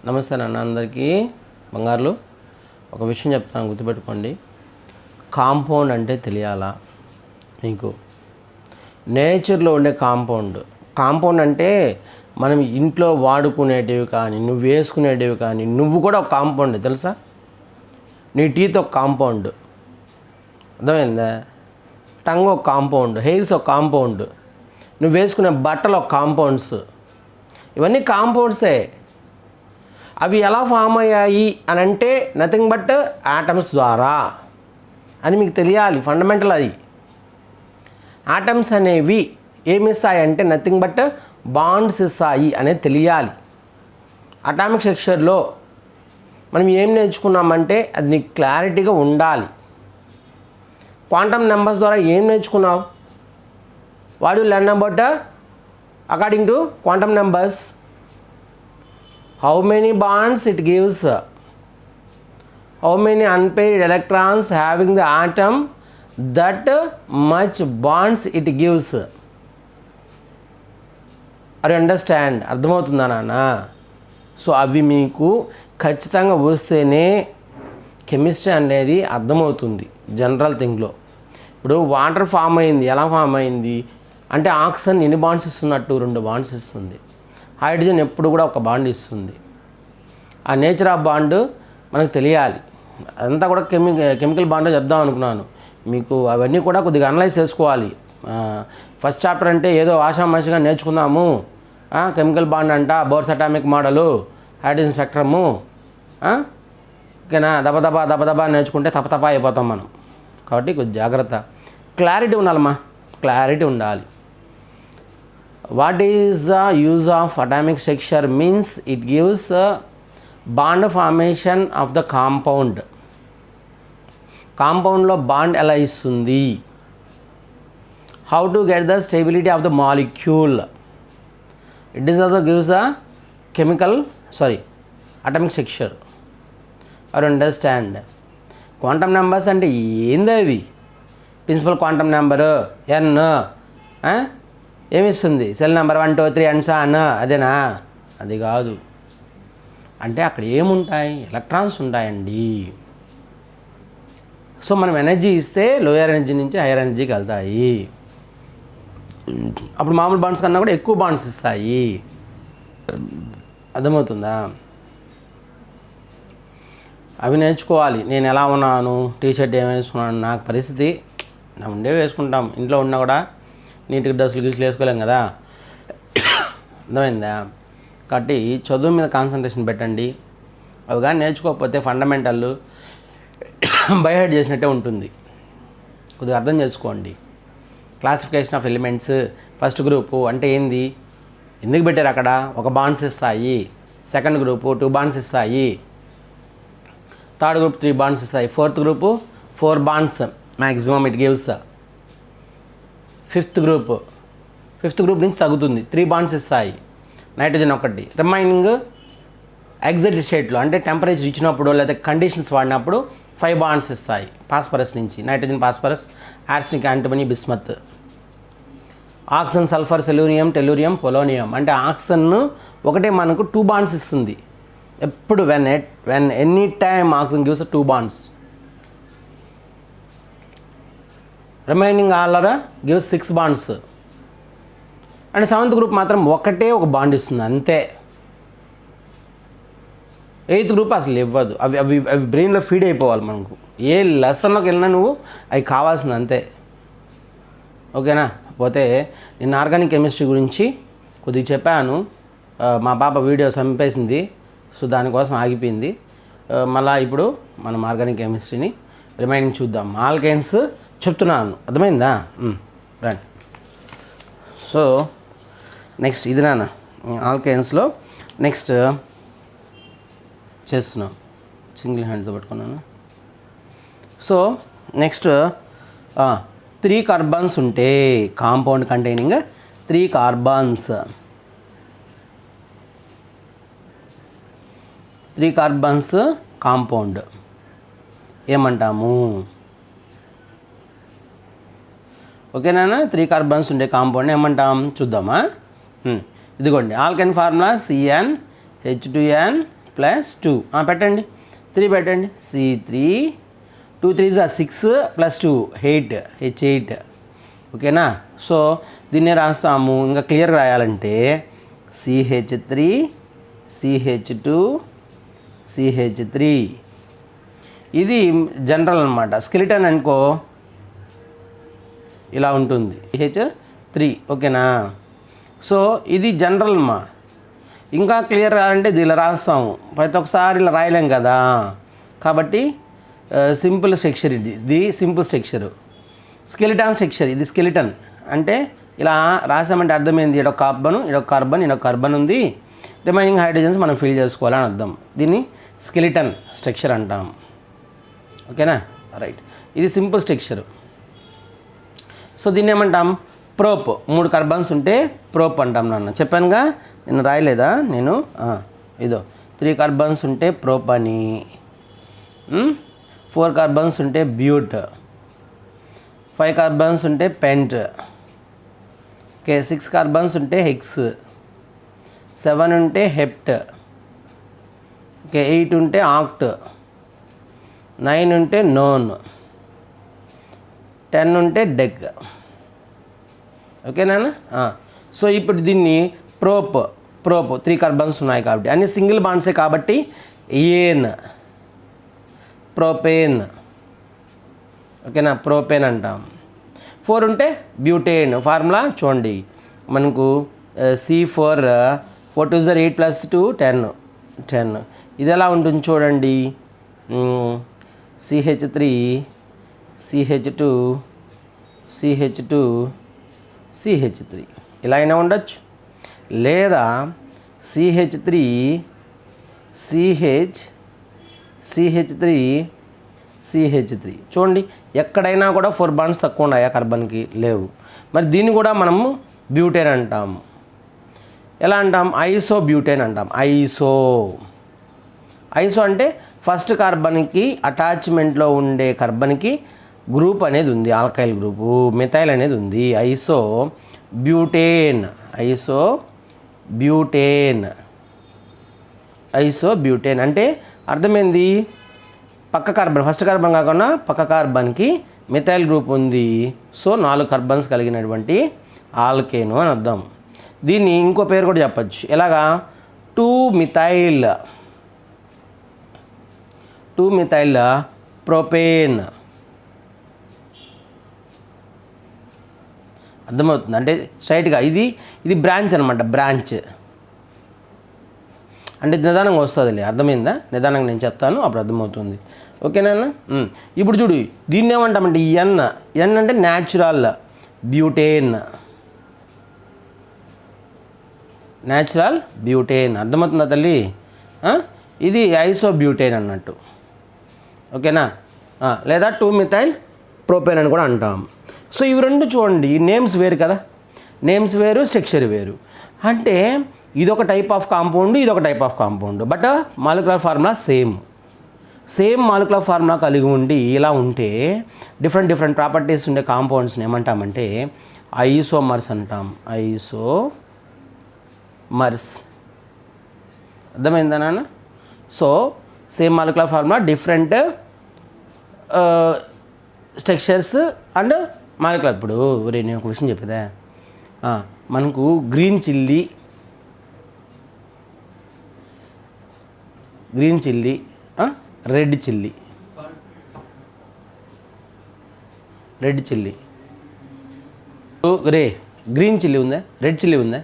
నమస్తే నాన్న అందరికీ బంగారులు. ఒక విషయం చెప్తాను, గుర్తుపెట్టుకోండి. కాంపౌండ్ అంటే తెలియాలా మీకు? నేచర్లో ఉండే కాంపౌండ్ అంటే మనం ఇంట్లో వాడుకునేటివి కానీ, నువ్వు వేసుకునేటివి కానీ, నువ్వు కూడా ఒక కాంపౌండ్ తెలుసా? నీ టీత్ ఒక కాంపౌండ్, అర్థమైందా? టంగ్ ఒక కాంపౌండ్, హెయిర్స్ ఒక కాంపౌండ్, నువ్వు వేసుకునే బట్టలు ఒక కాంపౌండ్స్, ఇవన్నీ కాంపౌండ్సే. అవి ఎలా ఫామ్ అయ్యాయి అని అంటే నథింగ్ బట్ ఆటమ్స్ ద్వారా అని మీకు తెలియాలి. ఫండమెంటల్ అది. ఆటమ్స్ అనేవి ఏమి ఇస్తాయంటే నథింగ్ బట్ బాండ్స్ ఇస్తాయి అనేది తెలియాలి. అటామిక్ స్ట్రక్చర్లో మనం ఏం నేర్చుకున్నామంటే అది నీకు క్లారిటీగా ఉండాలి. క్వాంటమ్ నెంబర్స్ ద్వారా ఏం నేర్చుకున్నావు? What you learn about according to quantum numbers? How many bonds it gives? How many unpaired electrons having the atom? That much bonds it gives. Are you understand? అర్థమవుతుందా నాన్న? సో అవి మీకు ఖచ్చితంగా వస్తేనే chemistry అనేది అర్థమవుతుంది జనరల్ థింగ్లో. ఇప్పుడు water form అయింది, ఎలా ఫామ్ అయింది అంటే ఆక్సిజన్ ఎన్ని బాండ్స్ ఇస్తున్నట్టు? 2 బాండ్స్ ఇస్తుంది. హైడ్రోజన్ ఎప్పుడు కూడా ఒక బాండ్ ఇస్తుంది. ఆ నేచర్ ఆఫ్ బాండ్ మనకు తెలియాలి. అదంతా కూడా కెమికల్ బాండ్ చెప్దాం అనుకున్నాను మీకు. అవన్నీ కూడా కొద్దిగా అనలైజ్ చేసుకోవాలి. ఫస్ట్ చాప్టర్ అంటే ఏదో ఆషామాషిగా నేర్చుకుందాము. కెమికల్ బాండ్ అంట, bores atomic model, hydrogen spectrum, ఓకేనా? దబదబా నేర్చుకుంటే తప అయిపోతాం మనం. కాబట్టి కొద్ది జాగ్రత్త, క్లారిటీ ఉండాలమ్మా, క్లారిటీ ఉండాలి. What is the use of atomic structure? Means it gives bond formation of the compound. కాంపౌండ్లో బాండ్ ఎలా ఇస్తుంది? How to get the stability of the molecule? It is also gives a atomic structure. Or understand? Quantum numbers అంటే ఏంది అవి? Principal quantum number n ఏమిస్తుంది? Shell number 1 2 3 and so on, అదేనా? అది కాదు. అంటే అక్కడ ఏముంటాయి? ఎలక్ట్రాన్స్ ఉంటాయండి. సో మనం ఎనర్జీ ఇస్తే లోయర్ ఎనర్జీ నుంచి హైయర్ ఎనర్జీకి వెళ్తాయి. అప్పుడు మామూలు బాండ్స్ కన్నా కూడా ఎక్కువ బాండ్స్ ఇస్తాయి. అర్థమవుతుందా? అవి నేర్చుకోవాలి. నేను ఎలా ఉన్నాను, టీషర్ట్ ఏం వేసుకున్నాను, నాకు పరిస్థితి నా ఉండే వేసుకుంటాం. ఇంట్లో ఉన్నా కూడా నీట్గా డ్రెస్సులు గీసులు వేసుకోలేం కదా, అర్థమైందా? కాబట్టి చదువు మీద కాన్సన్ట్రేషన్ పెట్టండి. అవి కానీ నేర్చుకోకపోతే ఫండమెంటల్ బైహెడ్ చేసినట్టే ఉంటుంది. కొద్దిగా అర్థం చేసుకోండి. Classification of elements, first group అంటే ఏంది, ఎందుకు పెట్టారు అక్కడ? ఒక బాండ్స్ ఇస్తాయి. సెకండ్ గ్రూపు 2 బాండ్స్ ఇస్తాయి. థర్డ్ గ్రూప్ 3 బాండ్స్ ఇస్తాయి. Fourth group 4 bonds maximum it gives. Fifth group నుంచి తగ్గుతుంది, 3 బాండ్స్ ఇస్తాయి. నైట్రోజన్ ఒకటి. రిమైనింగ్ ఎగ్జిట్ స్టేట్లో అంటే టెంపరేచర్ ఇచ్చినప్పుడు లేదా కండిషన్స్ వాడినప్పుడు 5 బాండ్స్ ఇస్తాయి. ఫాస్ఫరస్ నుంచి nitrogen, phosphorus, arsenic, antimony, bismuth. Oxygen, sulphur, selenium, tellurium, polonium అంటే ఆక్సిజన్ ఒకటే మనకు 2 బాండ్స్ ఇస్తుంది. ఎప్పుడు when any time oxygen gives 2 bonds. Remaining all gives 6 bonds. And seventh group మాత్రం ఒకటే ఒక బాండ్ ఇస్తుంది అంతే. ఎయిత్ గ్రూప్ అసలు ఇవ్వదు. అవి బ్రెయిన్లో ఫీడ్ అయిపోవాలి మనకు. ఏ లెసన్లోకి వెళ్ళినా నువ్వు అవి కావాల్సింది అంతే, ఓకేనా? పోతే నేను ఆర్గానిక్ కెమిస్ట్రీ గురించి కొద్దిగా చెప్పాను. మా పాప వీడియో చంపేసింది, సో దానికోసం ఆగిపోయింది. మళ్ళీ ఇప్పుడు మనం ఆర్గానిక్ కెమిస్ట్రీని రిమైనింగ్ చూద్దాం. ఆల్కైన్స్ చెప్తున్నాను, అర్థమైందా? రండి. సో నెక్స్ట్ ఇది నాన్న ఆల్కైన్స్లో నెక్స్ట్ చేస్తున్నాం. సింగిల్ హ్యాండ్తో పట్టుకున్నాను. సో నెక్స్ట్ 3 కార్బన్స్ ఉంటే compound containing 3 carbons. 3 carbons compound ఏమంటాము? ఓకేనా? 3 కార్బన్స్ ఉండే కాంపౌండ్ ఏమంటాం చూద్దామా? ఇదిగోండి ఆల్కైన్ ఫార్ములా H2n ప్లస్ 2 పెట్టండి 3 పెట్టండి C3 2 3 6 ప్లస్ 2 8 H8 ఓకేనా. సో దీన్ని రాస్తాము. ఇంకా క్లియర్ రాయాలంటే CH3 CH2 CH3 ఇది జనరల్ అనమాట. స్కెలిటన్ అనుకో ఇలా ఉంటుంది CH3 ఓకేనా. సో ఇది జనరల్ మా. ఇంకా క్లియర్ కావాలంటే ఇది ఇలా రాస్తాము. ప్రతి ఒక్కసారి ఇలా రాయలేం కదా, కాబట్టి సింపుల్ స్ట్రక్చర్ ఇది సింపుల్ స్ట్రక్చర్. స్కెలిటన్ స్ట్రక్చర్ ఇది. స్కెలిటన్ అంటే ఇలా రాసామంటే అర్థమైంది, ఇడొక కార్బన్ ఇడొక కార్బన్ ఇడొక కార్బన్ ఉంది, రిమైనింగ్ హైడ్రోజన్స్ మనం ఫిల్ చేసుకోవాలని అర్థం. దీన్ని స్కెలిటన్ స్ట్రక్చర్ అంటాం ఓకేనా. రైట్, ఇది సింపుల్ స్ట్రక్చర్. సో దీన్ని ఏమంటాం? ప్రోప్. 3 కార్బన్స్ ఉంటే ప్రోప్ అంటాం. నాన్న చెప్పానుగా, నేను రాయలేదా నేను? ఇదో 3 కార్బన్స్ ఉంటే ప్రోప్ అని, 4 కార్బన్స్ ఉంటే బ్యూట్, 5 కార్బన్స్ ఉంటే పెంట్, ఓకే 6 కార్బన్స్ ఉంటే హెక్స్, 7 ఉంటే హెప్ట్, ఓకే 8 ఉంటే ఆక్ట్, 9 ఉంటే నోన్, 10 ఉంటే డెక్ ఓకేనా. సో ఇప్పుడు దీన్ని ప్రోప్ 3 కార్బన్స్ ఉన్నాయి కాబట్టి అన్ని సింగిల్ బాండ్సే కాబట్టి ఏన్ ప్రోపేన్ ఓకేనా, ప్రోపేన్ అంటాం. 4 ఉంటే బ్యూటేన్. ఫార్ములా చూడండి మనకు C4 4 2 8 ప్లస్ 2 10. ఇది ఎలా ఉంటుంది చూడండి, CH3 CH2 CH2 CH3 ఇలా అయినా ఉండొచ్చు, లేదా CH3 CH3 CH3 చూడండి ఎక్కడైనా కూడా 4 బాండ్స్ తక్కువ ఉన్నాయా కార్బన్కి? లేవు. మరి దీన్ని కూడా మనము బ్యూటేన్ అంటాము. ఎలా అంటాం? ఐసో బ్యూటేన్ అంటాం. ఐసో అంటే ఫస్ట్ కార్బన్కి అటాచ్మెంట్లో ఉండే కార్బన్కి గ్రూప్ అనేది ఉంది, ఆల్కైల్ గ్రూపు, మిథైల్ అనేది ఉంది. ఐసో బ్యూటేన్ అంటే అర్థమైంది, పక్క కార్బన్ ఫస్ట్ కార్బన్ కాకుండా పక్క కార్బన్కి మిథైల్ గ్రూప్ ఉంది. సో 4 కార్బన్స్ కలిగినటువంటి ఆల్కేను అని అర్థం. దీన్ని ఇంకో పేరు కూడా చెప్పచ్చు. ఎలాగా? 2 మిథైల్ ప్రొపేన్. అర్థమవుతుంది అంటే స్ట్రైట్గా ఇది బ్రాంచ్ అనమాట. బ్రాంచ్ అంటే నిదానంగా వస్తుందిలే. అర్థమైందా? నిదానంగా నేను చెప్తాను, అప్పుడు అర్థమవుతుంది ఓకేనా. ఇప్పుడు చూడు దీన్ని ఏమంటామంటే ఎన్ అంటే న్యాచురల్ బ్యూటేన్. అర్థమవుతుందా తల్లి? ఇది ఐసో బ్యూటేన్ అన్నట్టు ఓకేనా. లేదా 2 మిథైల్ ప్రొపేన్ అని కూడా అంటాం. సో ఇవి రెండు చూడండి, నేమ్స్ వేరు కదా, నేమ్స్ వేరు, స్ట్రక్చర్ వేరు. అంటే ఇదొక టైప్ ఆఫ్ కాంపౌండ్, ఇదొక type of compound, but molecular formula same molecular formula కలిగి ఉండి ఇలా ఉంటే డిఫరెంట్ ప్రాపర్టీస్ ఉండే కాంపౌండ్స్ని ఏమంటామంటే ఐసోమర్స్ అంటాం. ఐసోమర్స్ అర్థమైందా నాన్న? So same molecular formula, different structures and molecular. ఇప్పుడు నేను ఒక విషయం చెప్పేదా, మనకు green chilli, red chilli green chilli ఉందా, రెడ్ చిల్లీ ఉందా?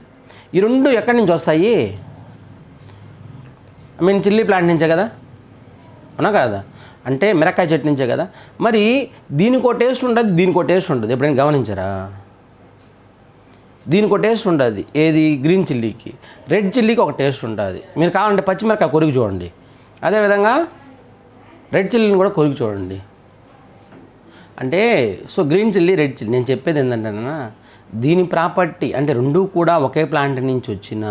ఈ రెండు ఎక్కడి నుంచి వస్తాయి? చిల్లీ ప్లాంట్ నుంచే కదా, అవునా కదా? అంటే మిరక్కాయ చెట్టు నుంచే కదా. మరి దీనికో టేస్ట్ ఉంటుంది, దీనికో టేస్ట్ ఉంటుంది. ఎప్పుడైనా గమనించారా? దీనికో టేస్ట్ ఉంటుంది. ఏది? గ్రీన్ చిల్లీకి. రెడ్ చిల్లీకి ఒక టేస్ట్ ఉంటుంది. మీరు కావాలంటే పచ్చిమిరకాయ కొరికి చూడండి. అదేవిధంగా రెడ్ చిల్లీని కూడా కొరికి చూడండి. అంటే so green chilli, red chilli, నేను చెప్పేది ఏంటంటే దీని ప్రాపర్టీ అంటే రెండూ కూడా ఒకే ప్లాంట్ నుంచి వచ్చిన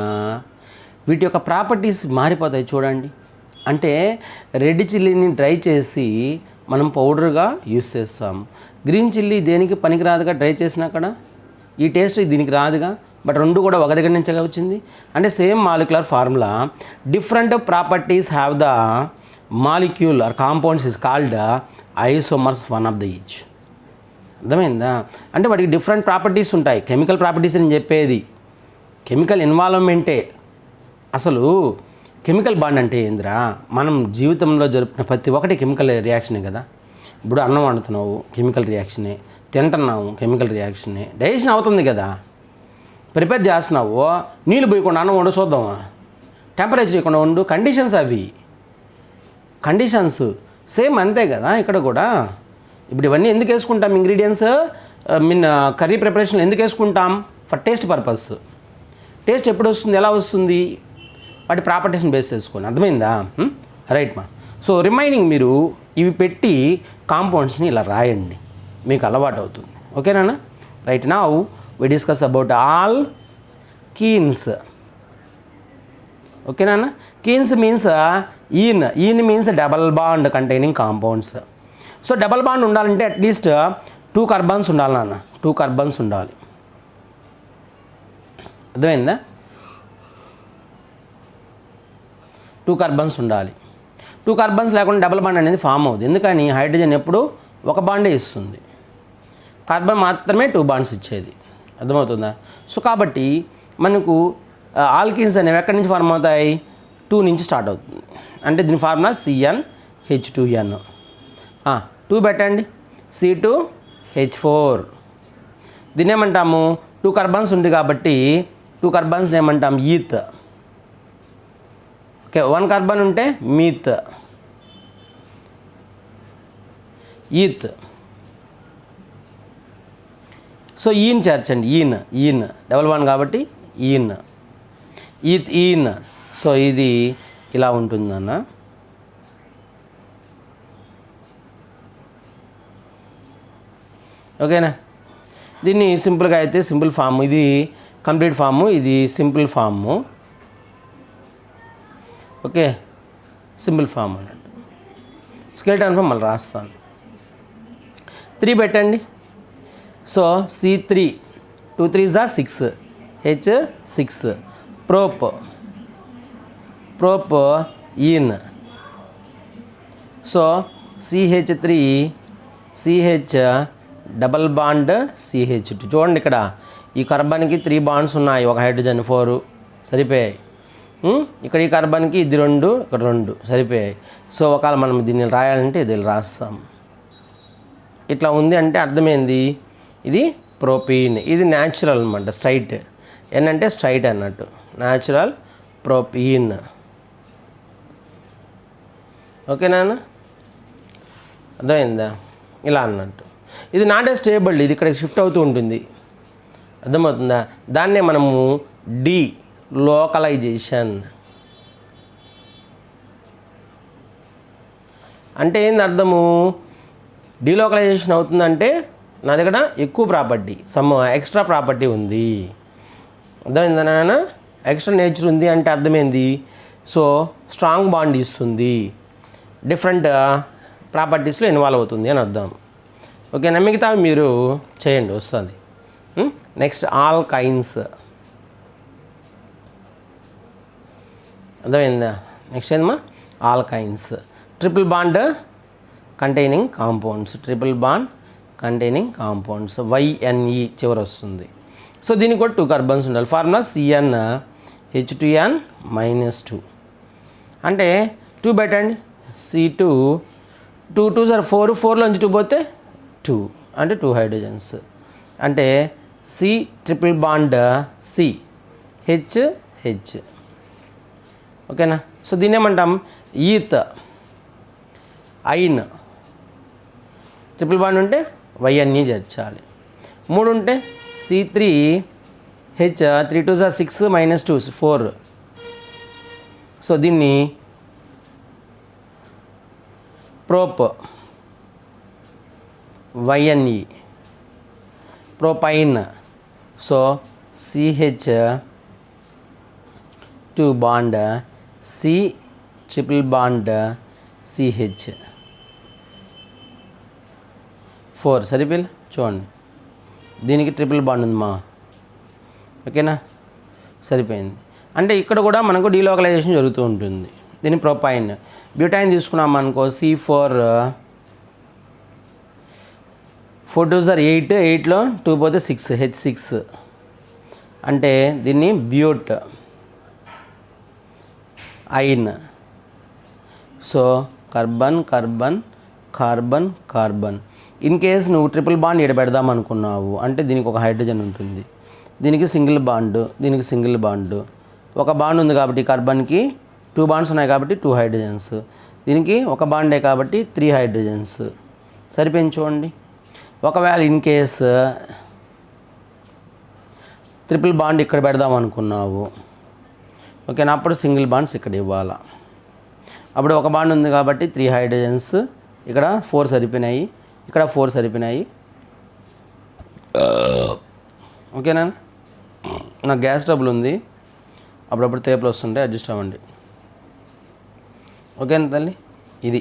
వీటి యొక్క ప్రాపర్టీస్ మారిపోతాయి చూడండి. అంటే రెడ్ చిల్లీని డ్రై చేసి మనం పౌడర్గా యూస్ చేస్తాం. గ్రీన్ చిల్లీ దేనికి పనికిరాదుగా డ్రై చేసినా కూడా ఈ టేస్ట్ దీనికి రాదుగా, బట్ రెండు కూడా ఒక దగ్గర నుంచే వచ్చింది. అంటే same molecular formula, different properties have the molecule are compounds is called isomers one of the each. అర్థమైందా? అంటే వాటికి డిఫరెంట్ ప్రాపర్టీస్ ఉంటాయి. కెమికల్ ప్రాపర్టీస్ అని చెప్పేది కెమికల్ ఇన్వాల్వ్మెంటే. అసలు కెమికల్ బాండ్ అంటే ఏందిరా? మనం జీవితంలో జరుపుకున్న ప్రతి ఒక్కటి కెమికల్ రియాక్షనే కదా. ఇప్పుడు అన్నం వండుతున్నావు, కెమికల్ రియాక్షనే. తింటున్నావు, కెమికల్ రియాక్షనే. డైజెషన్ అవుతుంది కదా. ప్రిపేర్ చేస్తున్నావు, నీళ్ళు పోయకుండా అన్నం వండు చూద్దామా? టెంపరేచర్ ఇవ్వకుండా వండు. కండిషన్స్ అవి, కండిషన్స్ సేమ్ అంతే కదా ఇక్కడ కూడా. ఇప్పుడు ఇవన్నీ ఎందుకు వేసుకుంటాం? ఇంగ్రీడియంట్స్ కర్రీ ప్రిపరేషన్లో ఎందుకు వేసుకుంటాం? For taste purpose. టేస్ట్ ఎప్పుడు వస్తుంది, ఎలా వస్తుంది? వాటి ప్రాపర్టీస్ని బేస్ చేసుకొని. అర్థమైందా? రైట్ మా. సో రిమైనింగ్ మీరు ఇవి పెట్టి కాంపౌండ్స్ని ఇలా రాయండి, మీకు అలవాటు అవుతుంది. ఓకేనా? Right. Now we discuss about alkenes. ఓకేనా? Kenes means ene means double bond containing compounds. So double bond ఉండాలంటే అట్లీస్ట్ 2 కార్బన్స్ ఉండాలి నాన్న. 2 కార్బన్స్ ఉండాలి. అర్థమైందా? 2 కార్బన్స్ ఉండాలి. 2 కార్బన్స్ లేకుండా డబల్ బాండ్ అనేది ఫామ్ అవుతుంది. ఎందుకని? హైడ్రోజన్ ఎప్పుడు ఒక బాండే ఇస్తుంది, కార్బన్ మాత్రమే 2 బాండ్స్ ఇచ్చేది. అర్థమవుతుందా? సో కాబట్టి మనకు ఆల్కిన్స్ అనేవి ఎక్కడి నుంచి ఫార్మ్ అవుతాయి? 2 నుంచి స్టార్ట్ అవుతుంది. అంటే దీని ఫార్ములా CnH2n. 2 పెట్టండి, C2H4. దీన్ని ఏమంటాము? 2 కార్బన్స్ ఉంది కాబట్టి 2 కార్బన్స్ని ఏమంటాం? ఈత్. ఓకే, 1 కార్బన్ ఉంటే మీత్, ఈత్. సో ఈన్ చేర్చండి, ఈన్ డబల్ బాండ్ కాబట్టి ఈన్, ఈత్, ఈన్. సో ఇది ఇలా ఉంటుందన్న. ఓకేనా? దీన్ని సింపుల్గా అయితే సింపుల్ ఫామ్, ఇది కంప్లీట్ ఫాము, ఇది simple form. Okay, simple form అన్నట్టు. స్కెలిటన్ ఫామ్ మళ్ళీ రాస్తాను. 3 పెట్టండి. So C3, 2 3s are 6, H6. Propene. So CH3, CH double bond CH2. చూడండి ఇక్కడ ఈ కార్బన్కి 3 బాండ్స్ ఉన్నాయి, ఒక హైడ్రోజన్ 4 సరిపోయాయి. ఇక్కడ ఈ కార్బన్కి ఇది 2, ఇక్కడ 2 సరిపోయాయి. సో ఒకవేళ మనం దీన్ని రాయాలంటే ఇది రాస్తాం. ఇట్లా ఉంది అంటే అర్థమైంది, ఇది ప్రోపీన్. ఇది న్యాచురల్ అనమాట, స్ట్రైట్. ఏంటంటే స్ట్రైట్ అన్నట్టు, న్యాచురల్ ప్రోపీన్. ఓకేనా? అర్థమైందా? ఇలా అన్నట్టు. ఇది నాట్ ఏ స్టేబుల్, ఇది ఇక్కడ షిఫ్ట్ అవుతూ ఉంటుంది. అర్థమవుతుందా? దాన్నే మనము లోకలైజేషన్ అంటే ఏంది అర్థము? డీలోకలైజేషన్ అవుతుందంటే నా దగ్గర ఎక్కువ ప్రాపర్టీ, ఎక్స్ట్రా ప్రాపర్టీ ఉంది. అర్థమైందా నాన్న? ఎక్స్ట్రా నేచర్ ఉంది అంటే అర్థమైంది. సో స్ట్రాంగ్ బాండ్ ఇస్తుంది, డిఫరెంట్ ప్రాపర్టీస్లో ఇన్వాల్వ్ అవుతుంది అని అర్థం. ఓకేనా? మిగతా మీరు చేయండి, వస్తుంది. Next alkynes. అర్థమైందా? నెక్స్ట్ ఏందమ్మా? Alkynes. Triple bond containing compounds, triple bond containing compounds, YNE చివరి వస్తుంది. సో దీనికి కూడా 2 కార్బన్స్ ఉండాలి. Formula CnH2n -2. అంటే 2 పెట్టండి, C2, 2 2s are 4, 4లోంచి 2 పోతే 2, అంటే 2 హైడ్రోజన్స్. అంటే C ట్రిపుల్ బాండ్ CH. ఓకేనా? సో దీన్ని ఏమంటాం? ఈత్, ఐన్. ట్రిపుల్ బాండ్ ఉంటే YNE చేర్చాలి. 3 ఉంటే C3H, 3 2s are 6 -2 4. సో దీన్ని prop YNE, propyne. So CH2 bond C triple bond CH 4 సరిపోయి. చూడండి దీనికి ట్రిపుల్ బాండ్ ఉందమ్మా, ఓకేనా, సరిపోయింది. అంటే ఇక్కడ కూడా మనకు డీలోకలైజేషన్ జరుగుతూ ఉంటుంది. దీని ప్రొపైన్. బ్యూటైన్ తీసుకున్నాం అనుకో, C4 4 2 సార్ 8, 8లో 2 పోతే 6, H6 అంటే దీన్ని butyne. So carbon carbon carbon carbon. In case నువ్వు ట్రిపుల్ బాండ్ ఇక్కడ పెడదాం అనుకున్నావు అంటే దీనికి ఒక హైడ్రోజన్ ఉంటుంది, దీనికి సింగిల్ బాండ్, దీనికి సింగిల్ బాండ్. ఒక బాండ్ ఉంది కాబట్టి కార్బన్కి 2 బాండ్స్ ఉన్నాయి కాబట్టి 2 హైడ్రోజన్స్, దీనికి ఒక బాండే కాబట్టి 3 హైడ్రోజన్స్. సరిపోయింది చూడండి. ఒకవేళ ఇన్ కేస్ ట్రిపుల్ బాండ్ ఇక్కడ పెడదాం అనుకున్నావు, ఓకేనా, అప్పుడు సింగిల్ బాండ్స్ ఇక్కడ ఇవ్వాలా. అప్పుడు ఒక బాండ్ ఉంది కాబట్టి 3 హైడ్రోజన్స్, ఇక్కడ 4 సరిపోయినాయి, ఇక్కడ 4 సరిపోయినాయి. ఓకేనా. నాకు గ్యాస్ ట్రబుల్ ఉంది, అప్పుడప్పుడు తేపులు వస్తుంటే అడ్జస్ట్ అవ్వండి. ఓకేనా తల్లి, ఇది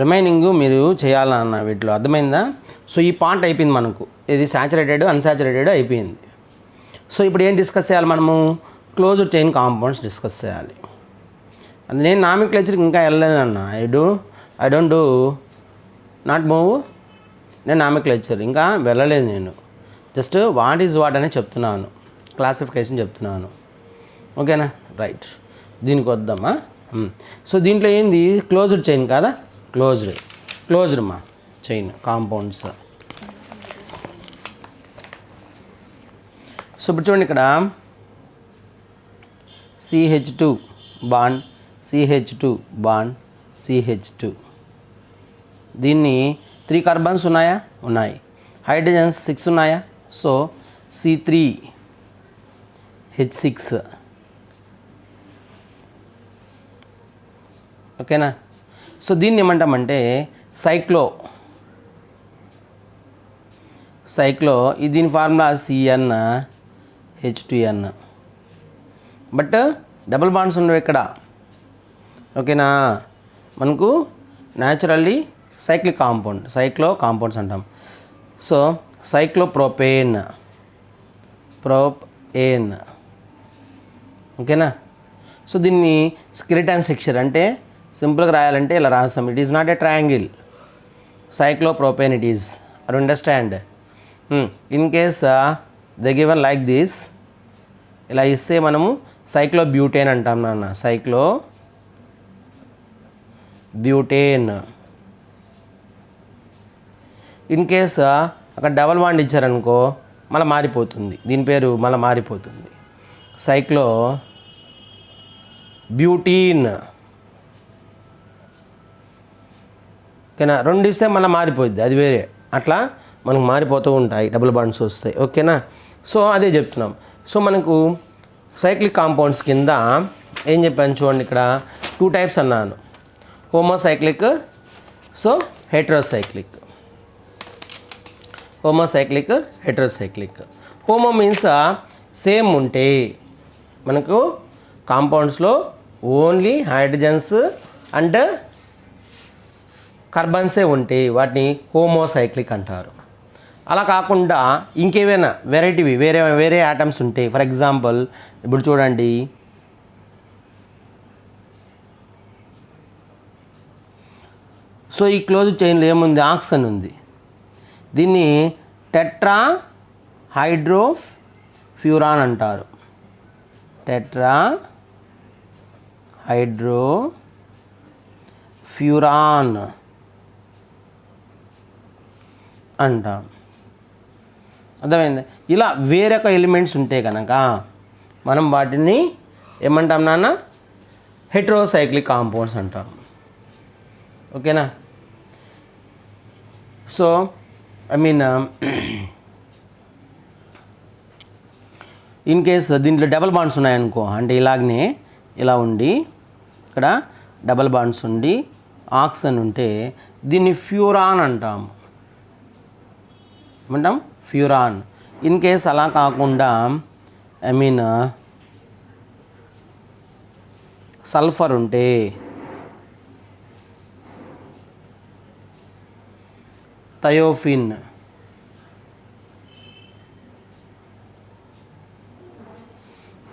రిమైనింగ్ మీరు చేయాలన్న వీటిలో అర్థమైందా. సో ఈ పార్ట్ అయిపోయింది మనకు, ఇది సాచురేటెడ్ అన్సాచురేటెడ్ అయిపోయింది. సో ఇప్పుడు ఏం డిస్కస్ చేయాలి మనము, క్లోజ్డ్ చైన్ కాంపౌండ్స్ డిస్కస్ చేయాలి. అది నేను నామిక్లేచర్కి ఇంకా వెళ్ళలేదన్న, I don't do not move, నేను నామిక్లేచర్ ఇంకా వెళ్ళలేదు. నేను జస్ట్ వాట్ ఈజ్ వాట్ అని చెప్తున్నాను, క్లాసిఫికేషన్ చెప్తున్నాను. ఓకేనా, రైట్. దీనికి వద్దామా. సో దీంట్లో ఏంది, క్లోజ్డ్ చైన్ కాదా, క్లోజ్డ్ మా చైన్ కాంపౌండ్స్. సో ఇప్పుడు చూడండి, ఇక్కడ CH2 bond, CH2 bond, CH2. దీన్ని 3 కార్బన్స్ ఉన్నాయా, ఉన్నాయి. హైడ్రోజన్స్ 6 ఉన్నాయా, సో C3H6. ఓకేనా. సో దీన్ని ఏమంటామంటే సైక్లో, దీని formula CnH2n. But double bonds ఉండవు ఇక్కడ. ఓకేనా, మనకు న్యాచురల్లీ సైక్లిక్ కాంపౌండ్, సైక్లో కాంపౌండ్స్ అంటాం. సో సైక్లోప్రోపేన్, ఓకేనా. సో దీన్ని స్కెలిటన్ స్ట్రక్చర్ అంటే సింపుల్గా రాయాలంటే ఇలా రాస్తాం. It is not a triangle, cyclopropane it is. I understand. In case they given like this, ఇలా ఇస్తే మనము సైక్లోబ్యూటేన్ అంటాం నాన్న, సైక్లోబ్యూటేన్. ఇన్ కేస్ అక్కడ డబల్ బాండ్ ఇచ్చారనుకో మళ్ళీ మారిపోతుంది, దీని పేరు మళ్ళీ మారిపోతుంది, సైక్లోబ్యూటీన్. ఓకేనా, 2 ఇస్తే మళ్ళీ మారిపోద్ది, అది వేరే. అట్లా మనకు మారిపోతూ ఉంటాయి డబుల్ బాండ్స్ వస్తాయి. ఓకేనా. సో అదే చెప్తున్నాం. సో మనకు సైక్లిక్ కాంపౌండ్స్ కింద ఏం చెప్పాను చూడండి, ఇక్కడ 2 టైప్స్ అన్నాను, homocyclic, so heterocyclic. Heterocyclic. Homo means same ఉంటే, మనకు కాంపౌండ్స్లో ఓన్లీ హైడ్రోజన్స్ అండ్ కార్బన్సే ఉంటే వాటిని హోమోసైక్లిక్ అంటారు. అలా కాకుండా ఇంకేమైనా వెరైటీవి వేరే ఆటమ్స్ ఉంటాయి. ఫర్ ఎగ్జాంపుల్ ఇప్పుడు చూడండి, సో ఈ క్లోజ్ చైన్లో ఏముంది, ఆక్సిజన్ ఉంది. దీన్ని టెట్రా హైడ్రోఫ్యూరాన్ అంటారు, టెట్రా హైడ్రోఫ్యూరాన్ అంటాం. అర్థమైంది. ఇలా వేరొక ఎలిమెంట్స్ ఉంటే కనుక మనం వాటిని ఏమంటాం నాన్న, హెట్రోసైక్లిక్ కాంపౌండ్స్ అంటాం. ఓకేనా. So I mean in case దీంట్లో డబల్ బాండ్స్ ఉన్నాయనుకో, అంటే ఇలాగనే ఇలా ఉండి ఇక్కడ డబల్ బాండ్స్ ఉండి ఆక్సిజన్ ఉంటే దీన్ని ఫ్యూరాన్ అంటాము, ఏమంటాం, ఫ్యూరాన్. ఇన్ కేస్ అలా కాకుండా ఐ మీన్ సల్ఫర్ ఉంటే థయోఫిన్,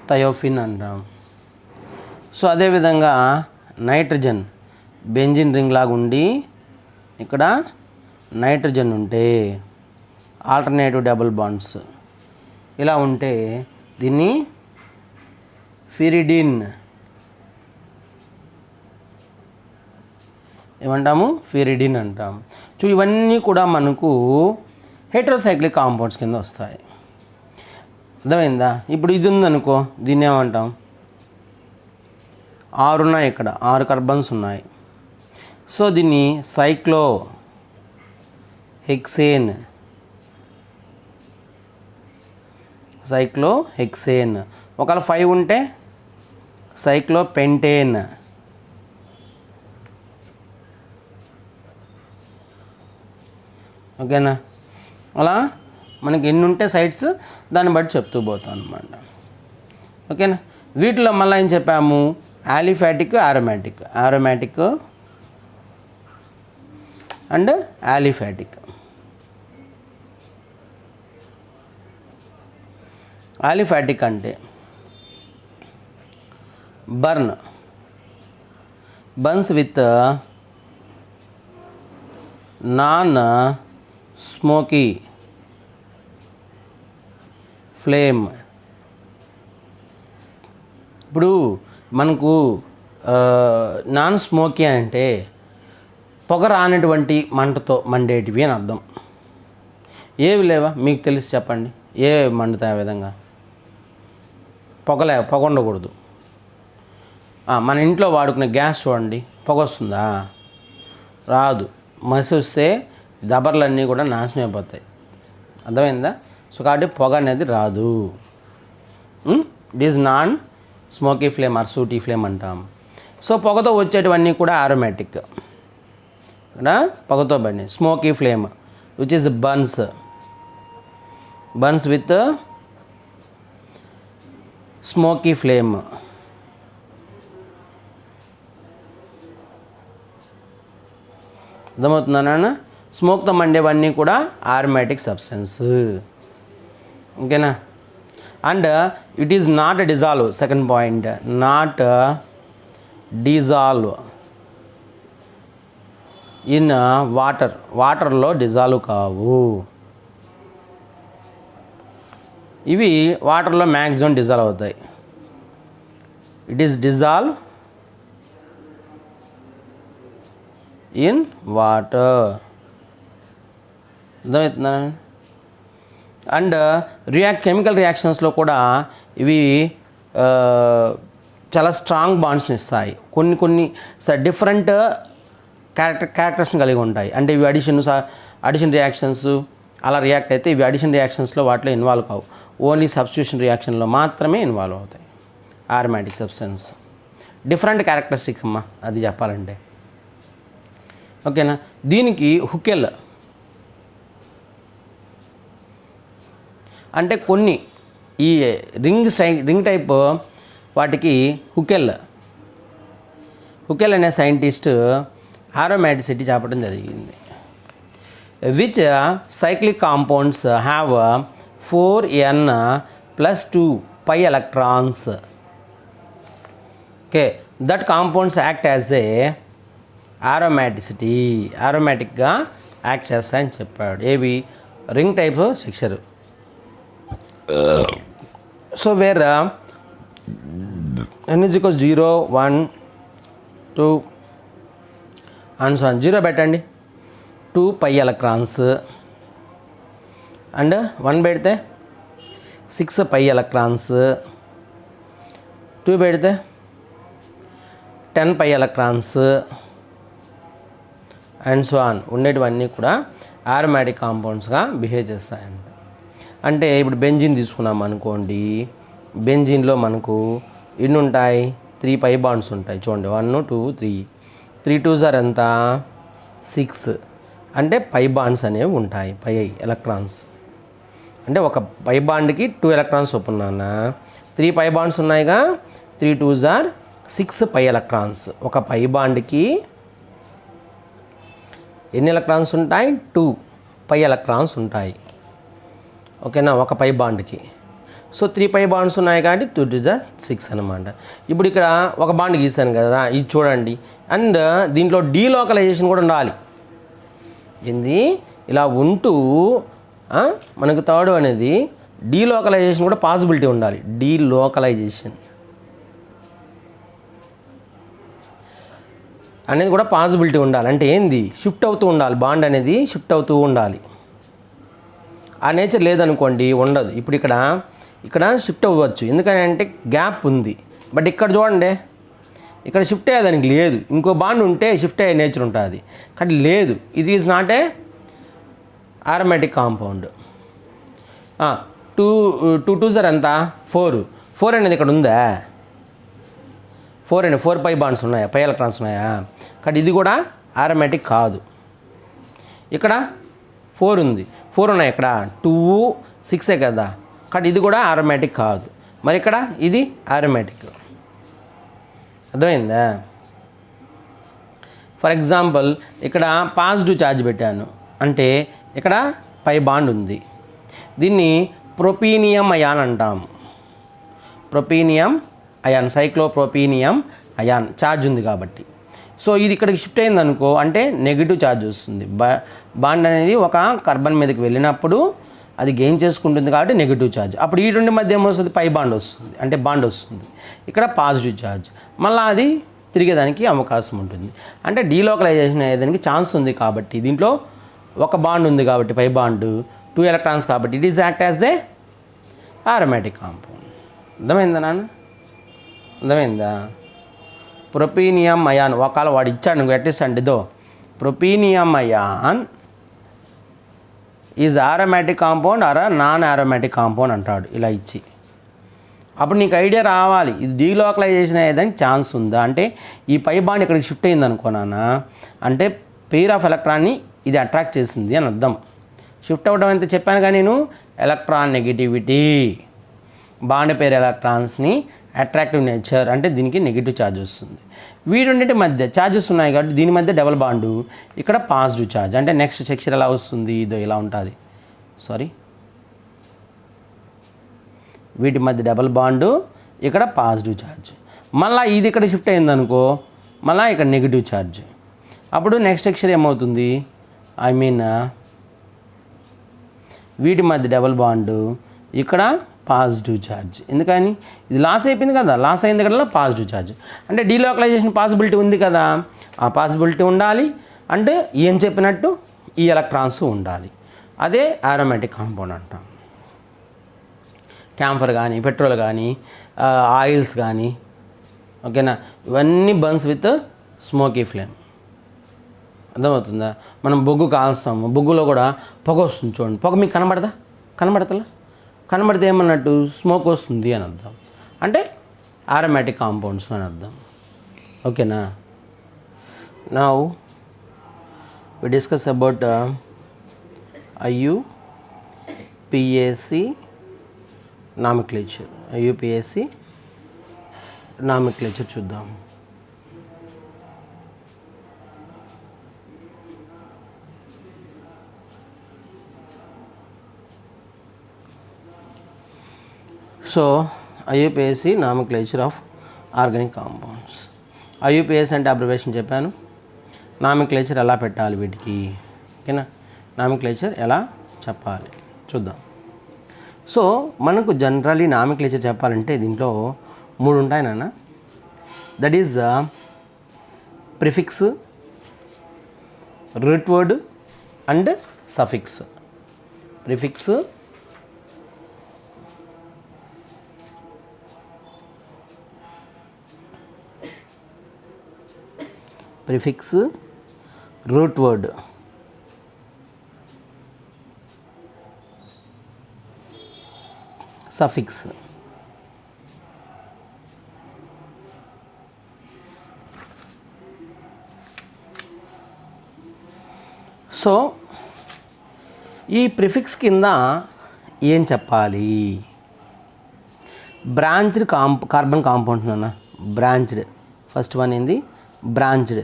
థయోఫిన్ అంటాం. సో అదేవిధంగా నైట్రోజన్ బెంజిన్ రింగ్ లాగా ఉండి ఇక్కడ నైట్రోజన్ ఉంటే ఆల్టర్నేటివ్ డబుల్ బాండ్స్ ఇలా ఉంటే దీన్ని ఫిరిడిన్ ఏమంటాము? ఫిరిడిన్ అంటాం. సో ఇవన్నీ కూడా మనకు హెటరోసైక్లిక్ కాంపౌండ్స్ కింద వస్తాయి. అర్థమైందా? ఇప్పుడు ఇది ఉందనుకో, దీన్ని ఏమంటాం? 6 ఉన్నాయి, ఇక్కడ 6 కార్బన్స్ ఉన్నాయి. సో దీన్ని సైక్లో హెక్సేన్ ఒకవేళ 5 ఉంటే సైక్లో పెంటేన్. ఓకేనా? అలా మనకి ఎన్ని ఉంటే సైట్స్ దాన్ని బట్టి చెప్తూ పోతాం అన్నమాట. ఓకేనా? వీటిలో మళ్ళీ ఏం చెప్పాము? Aliphatic, aromatic and aliphatic. Aliphatic అంటే burns with non smoky flame. ఇప్పుడు మనకు నాన్ స్మోకీ అంటే పొగ రానటువంటి మంటతో మండేటివి అని అర్థం. ఏవి లేవా మీకు తెలిసి చెప్పండి, ఏ మండుతాయి? ఆ విధంగా పొగ ఉండకూడదు. మన ఇంట్లో వాడుకునే గ్యాస్ చూడండి, పొగ వస్తుందా? రాదు. మసి వస్తే దబర్లన్నీ కూడా నాశనం అయిపోతాయి. అర్థమైందా? సో కాబట్టి పొగ అనేది రాదు. It is non smoky flame or sooty flame అంటాం. సో పొగతో వచ్చేటివన్నీ కూడా ఆరోమాటిక్. ఇక్కడ పొగతో పడి smoky flame which is burns with smoky flame. అర్థమవుతుందన్న? స్మోక్తో మండేవన్నీ కూడా ఆరోమాటిక్ సబ్స్టెన్స్. ఓకేనా? And it is not dissolve. Second point, not dissolve in వాటర్లో డిజాల్వ్ కావు. ఇవి వాటర్లో మ్యాక్సిమం డిజాల్వ్ అవుతాయి. It is dissolve in water. అర్థమవుతుందా? అండ్ కెమికల్ రియాక్షన్స్లో కూడా ఇవి చాలా స్ట్రాంగ్ బాండ్స్ని ఇస్తాయి. కొన్ని డిఫరెంట్ క్యారెక్టర్స్ని కలిగి ఉంటాయి. అంటే ఇవి అడిషన్ రియాక్షన్స్ అలా రియాక్ట్ అయితే ఇవి అడిషన్ రియాక్షన్స్లో వాటిలో ఇన్వాల్వ్ కావు. ఓన్లీ సబ్స్టిట్యూషన్ రియాక్షన్లో మాత్రమే ఇన్వాల్వ్ అవుతాయి. ఆరోమాటిక్ సబ్స్టెన్స్ డిఫరెంట్ క్యారెక్టరిస్టిక్స్ అమ్మా, అది చెప్పాలంటే. ఓకేనా? దీనికి హుకెల్ అంటే కొన్ని ఈ రింగ్ టైప్ వాటికి హుకెల్ అనే సైంటిస్ట్ ఆరోమాటిసిటీ చెప్పడం జరిగింది. Which cyclic compounds have 4n+2 pi electrons. Okay, that compounds act as a ఆరోమాటిక్గా యాక్ట్ చేస్తాయని చెప్పాడు. ఏవి? Ring type structure. So where n = 0, 1, 2 and so 0 పెట్టండి, 2 pi electrons అండ్ 1 పెడితే 6 pi electrons, 2 పెడితే 10 pi electrons and so on. ఉండేటివన్నీ కూడా aromatic కాంపౌండ్స్గా behave చేస్తాయండి. అంటే ఇప్పుడు బెంజిన్ తీసుకున్నాం అనుకోండి, బెంజిన్లో మనకు ఎన్ని ఉంటాయి? 3 pi బాండ్స్ ఉంటాయి. చూడండి, 1, 2, 3. 3 2s ఎంత? 6. అంటే పై బాండ్స్ అనేవి ఉంటాయి, పై ఎలక్ట్రాన్స్. అంటే ఒక పై బాండ్కి 2 ఎలక్ట్రాన్స్ చొప్పున 3 పై బాండ్స్ ఉన్నాయిగా. 3 2s 6 పై ఎలక్ట్రాన్స్. ఒక పై బాండ్కి ఎన్ని ఎలక్ట్రాన్స్ ఉంటాయి? 2 పై ఎలక్ట్రాన్స్ ఉంటాయి. ఓకేనా? ఒక పై బాండ్కి. సో 3 పై బాండ్స్ ఉన్నాయి కాబట్టి 2 2 జా 6 అనమాట. ఇప్పుడు ఇక్కడ ఒక బాండ్ గీసాను కదా, ఇది చూడండి. అండ్ దీంట్లో డీలోకలైజేషన్ కూడా ఉండాలి. ఏంది ఇలా ఉంటూ మనకు థర్డ్ అనేది డీలోకలైజేషన్ కూడా పాసిబిలిటీ ఉండాలి. డీలోకలైజేషన్ అనేది కూడా పాసిబిలిటీ ఉండాలి. అంటే ఏంది, షిఫ్ట్ అవుతూ ఉండాలి. బాండ్ అనేది షిఫ్ట్ అవుతూ ఉండాలి. ఆ నేచర్ లేదనుకోండి ఉండదు. ఇప్పుడు ఇక్కడ షిఫ్ట్ అవ్వచ్చు, ఎందుకని అంటే గ్యాప్ ఉంది. బట్ ఇక్కడ చూడండి, ఇక్కడ షిఫ్ట్ అయ్యేదానికి లేదు. ఇంకో బాండ్ ఉంటే షిఫ్ట్ అయ్యే నేచర్ ఉంటుంది, కానీ లేదు. ఇది is not a aromatic compound. 2 2 sir ఎంత 4 అనేది ఇక్కడ ఉందా? 4 పై బాండ్స్ ఉన్నాయా, పై ఎలక్ట్రాన్స్ ఉన్నాయా? కానీ ఇది కూడా ఆరోమాటిక్ కాదు. ఇక్కడ 4 ఉంది, 4 ఉన్నాయి. ఇక్కడ 2 6 కదా, కానీ ఇది కూడా ఆరోమాటిక్ కాదు. మరి ఇక్కడ ఇది ఆరోమాటిక్. అర్థమైందా? ఫర్ ఎగ్జాంపుల్ ఇక్కడ పాజిటివ్ ఛార్జ్ పెట్టాను అంటే ఇక్కడ పై బాండ్ ఉంది. దీన్ని ప్రొపీనియం అయాన్ అంటాము. ప్రొపీనియం అయాన్, సైక్లోప్రొపీనియం అయాన్ ఛార్జ్ ఉంది కాబట్టి. సో ఇది ఇక్కడికి షిఫ్ట్ అయిందనుకో అంటే నెగిటివ్ ఛార్జ్ వస్తుంది. బాండ్ అనేది ఒక కార్బన్ మీదకి వెళ్ళినప్పుడు అది గెయిన్ చేసుకుంటుంది కాబట్టి నెగిటివ్ ఛార్జ్. అప్పుడు ఈ రెండు మధ్య ఏమొస్తుంది, పై బాండ్ వస్తుంది, అంటే బాండ్ వస్తుంది. ఇక్కడ పాజిటివ్ ఛార్జ్, మళ్ళీ అది తిరిగేదానికి అవకాశం ఉంటుంది. అంటే డీలోకలైజేషన్ అయ్యేదానికి ఛాన్స్ ఉంది. కాబట్టి దీంట్లో ఒక బాండ్ ఉంది కాబట్టి పై బాండ్ 2 ఎలక్ట్రాన్స్ కాబట్టి it is act as A aromatic compound. అర్థమైందా నాన్న? అర్థమైందా? ప్రొపీనియం అయాన్ ఒకవేళ వాడు ఇచ్చాడు నువ్వు ఎట్టిస్ అంటే ఇదో propenium ion is aromatic compound or non aromatic compound అంటాడు ఇలా ఇచ్చి. అప్పుడు నీకు ఐడియా రావాలి ఇది డీలోకలైజేషన్ అయ్యేదానికి ఛాన్స్ ఉందా. అంటే ఈ పై బాండ్ ఇక్కడికి షిఫ్ట్ అయింది అనుకోనా, అంటే పెయిర్ ఆఫ్ ఎలక్ట్రాన్ని ఇది అట్రాక్ట్ చేసింది అని అర్థం. షిఫ్ట్ అవ్వడం అంతే చెప్పాను కానీ నేను ఎలక్ట్రాన్ నెగిటివిటీ, బాండ్ పేర్ ఎలక్ట్రాన్స్ని అట్రాక్టివ్ నేచర్ అంటే దీనికి నెగిటివ్ ఛార్జ్ వస్తుంది. వీటి మధ్య ఛార్జెస్ ఉన్నాయి కాబట్టి దీని మధ్య డబుల్ బాండు, ఇక్కడ పాజిటివ్ ఛార్జ్. అంటే నెక్స్ట్ సెక్షన్ ఎలా వస్తుంది, ఇదో ఇలా ఉంటుంది. వీటి మధ్య డబుల్ బాండు, ఇక్కడ పాజిటివ్ ఛార్జ్. మళ్ళీ ఇది ఇక్కడ షిఫ్ట్ అయిందనుకో మళ్ళీ ఇక్కడ నెగిటివ్ ఛార్జ్. అప్పుడు నెక్స్ట్ సెక్షన్ ఏమవుతుంది, వీటి మధ్య డబుల్ బాండు, ఇక్కడ పాజిటివ్ ఛార్జ్. ఎందుకని ఇది లాస్ అయిపోయింది కదా, లాస్ అయింది కదా పాజిటివ్ ఛార్జ్. అంటే డీలోకలైజేషన్ పాసిబిలిటీ ఉంది కదా, ఆ పాసిబిలిటీ ఉండాలి. అంటే ఏం చెప్పినట్టు ఈ ఎలక్ట్రాన్స్ ఉండాలి. అదే ఆరోమాటిక్ కాంపౌండ్ అంటాం. క్యాంఫర్ కానీ పెట్రోల్ కానీ ఆయిల్స్ కానీ ఓకేనా, ఇవన్నీ బర్న్స్ విత్ స్మోకీ ఫ్లేమ్. అర్థమవుతుందా? మనం బొగ్గు కాల్స్తాము, బొగ్గులో కూడా పొగ వస్తుంది చూడండి. పొగ మీకు కనబడతలా? కనబడితే ఏమన్నట్టు స్మోక్ వస్తుంది అని అర్థం. అంటే ఆరోమాటిక్ కాంపౌండ్స్ అని అర్థం. ఓకేనా? Now we discuss about IUPAC nomenclature. IUPAC nomenclature చూద్దాం. So IUPAC nomenclature of organic compounds. IUPAC అంటే అబ్రివేషన్ చెప్పాను. నామిక్లేచర్ ఎలా పెట్టాలి వీటికి, ఓకేనా? నామిక్లేచర్ ఎలా చెప్పాలి చూద్దాం. సో మనకు జనరల్లీ నామిక్లేచర్ చెప్పాలంటే దీంట్లో 3 ఉంటాయి నాన్న. That is prefix, root word and suffix. Prefix, root word, suffix. So ఈ ప్రిఫిక్స్ కింద ఏం చెప్పాలి? బ్రాంచ్డ్ కార్బన్ కాంపౌండ్స్ అన్న. బ్రాంచ్డ్, ఫస్ట్ వన్ ఏంది బ్రాంచ్డ్.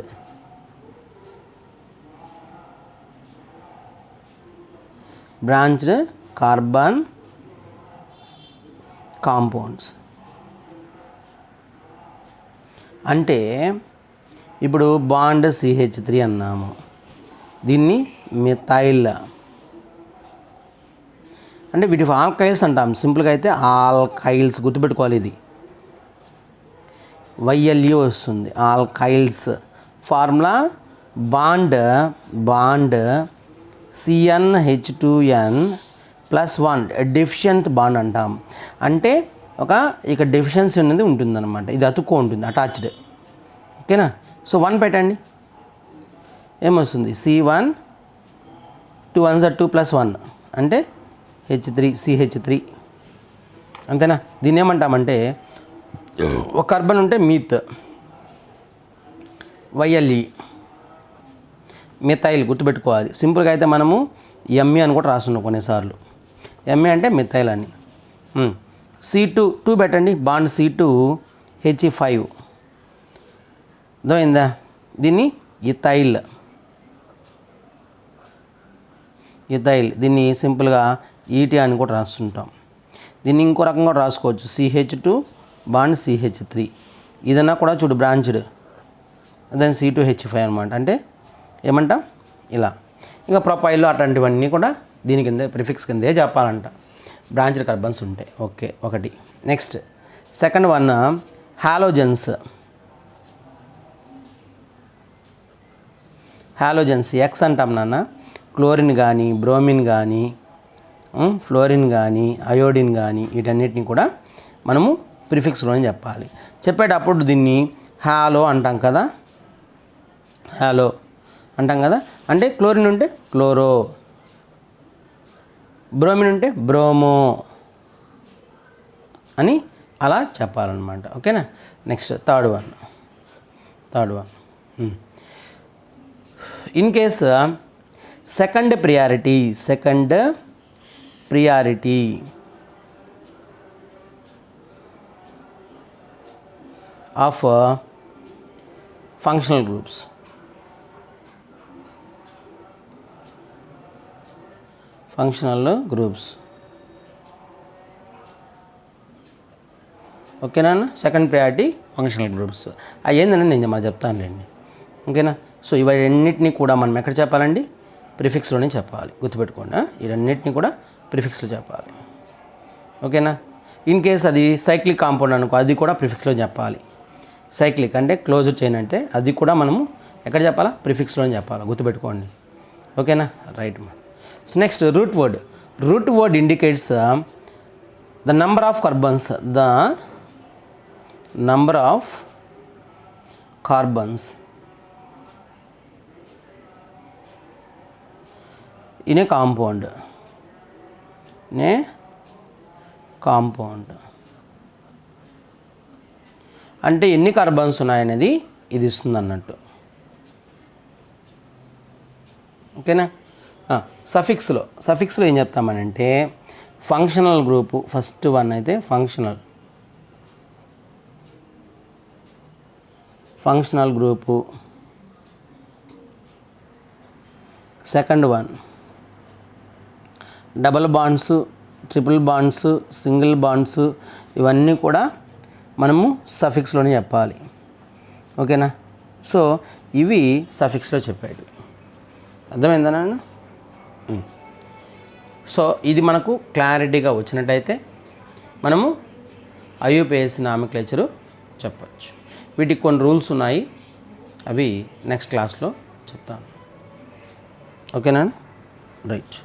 Branched carbon compounds. అంటే ఇప్పుడు బాండ్ CH3 అన్నాము, దీన్ని మిథైల్ అంటే వీటి ఆల్కైల్స్ అంటాం. సింపుల్గా అయితే ఆల్కైల్స్ గుర్తుపెట్టుకోవాలి. ఇది YLE వస్తుంది, alkyls. Formula bond CnH2n+1 deficient bond అంటాం. అంటే ఇక డెఫిషియన్సీ అనేది ఉంటుందన్నమాట. ఇది అతుక్కో ఉంటుంది, అటాచ్డ్. ఓకేనా? సో 1 పెట్టండి, ఏమొస్తుంది? C1 2 1s 2 +1 అంటే CH3 అంతేనా? దీన్ని ఏమంటామంటే ఒక కార్బన్ ఉంటే మీత్, YLE మిథైల్ గుర్తుపెట్టుకోవాలి. సింపుల్గా అయితే మనము ME అని కూడా రాస్తున్నాం కొన్నిసార్లు. ME అంటే మిథైల్ అని. C2 పెట్టండి, బాండ్ C2H5 అర్థమైందా? దీన్ని ఇథైల్, దీన్ని సింపుల్గా ET అని కూడా రాస్తుంటాం. దీన్ని ఇంకో రకంగా రాసుకోవచ్చు, CH2 బాండ్ CH3. ఇదన్నా కూడా చూడు బ్రాంచ్డ్, దాని C2H5 అనమాట. అంటే ఏమంటాం ఇలా. ఇంకా ప్రొఫైల్ అట్లాంటివన్నీ కూడా దీని కింద ప్రిఫిక్స్ కిందే చెప్పాలంట, బ్రాంచ్డ్ కార్బన్స్ ఉంటాయి. ఓకే, ఒకటి. Next second one halogens. X అంటాం నాన్న. క్లోరిన్ కానీ, బ్రోమిన్ కానీ, ఫ్లోరిన్ కానీ, అయోడిన్ కానీ వీటన్నిటిని కూడా మనము ప్రిఫిక్స్లోనే చెప్పాలి. చెప్పేటప్పుడు దీన్ని హాలో అంటాం కదా, అంటే క్లోరిన్ ఉంటే క్లోరో, బ్రోమిన్ ఉంటే బ్రోమో అని అలా చెప్పాలన్నమాట. ఓకేనా? Next third one. In case second priority of functional groups. ఓకేనా? Second priority functional groups. అవి ఏంటంటే నేను మా చెప్తానులేండి. ఓకేనా? సో ఇవన్నిటిని కూడా మనం ఎక్కడ చెప్పాలండి? ప్రిఫిక్స్లోనే చెప్పాలి, గుర్తుపెట్టుకోండి. ఇవన్నిటిని కూడా ప్రిఫిక్స్లో చెప్పాలి. ఓకేనా? ఇన్ కేస్ అది సైక్లిక్ కాంపౌండ్ అనుకో, అది కూడా ప్రిఫిక్స్లో చెప్పాలి. సైక్లిక్ అంటే క్లోజ్డ్ చైన్ అంటే అది కూడా మనము ఎక్కడ చెప్పాలా? ప్రిఫిక్స్లోనే చెప్పాలి, గుర్తుపెట్టుకోండి. ఓకేనా? Right. So next root word indicates the number of carbons in a compound. అంటే ఎన్ని కార్బన్స్ ఉన్నాయనేది ఇది ఇస్తుంది అన్నట్టు. ఓకేనా? సఫిక్స్లో ఏం చెప్తామనంటే ఫంక్షనల్ గ్రూపు ఫస్ట్ వన్ అయితే functional group, second one double bonds, triple bonds, single bonds ఇవన్నీ కూడా మనము సఫిక్స్లోనే చెప్పాలి. ఓకేనా? సో ఇవి సఫిక్స్లో చెప్పాడు. అర్థమైందా నాన్న? సో ఇది మనకు క్లారిటీగా వచ్చినట్టయితే మనము IUPAC నామిక్లేచరు చెప్పచ్చు. వీటికి కొన్ని రూల్స్ ఉన్నాయి, అవి నెక్స్ట్ క్లాస్లో చెప్తాను. ఓకేనా? రైట్.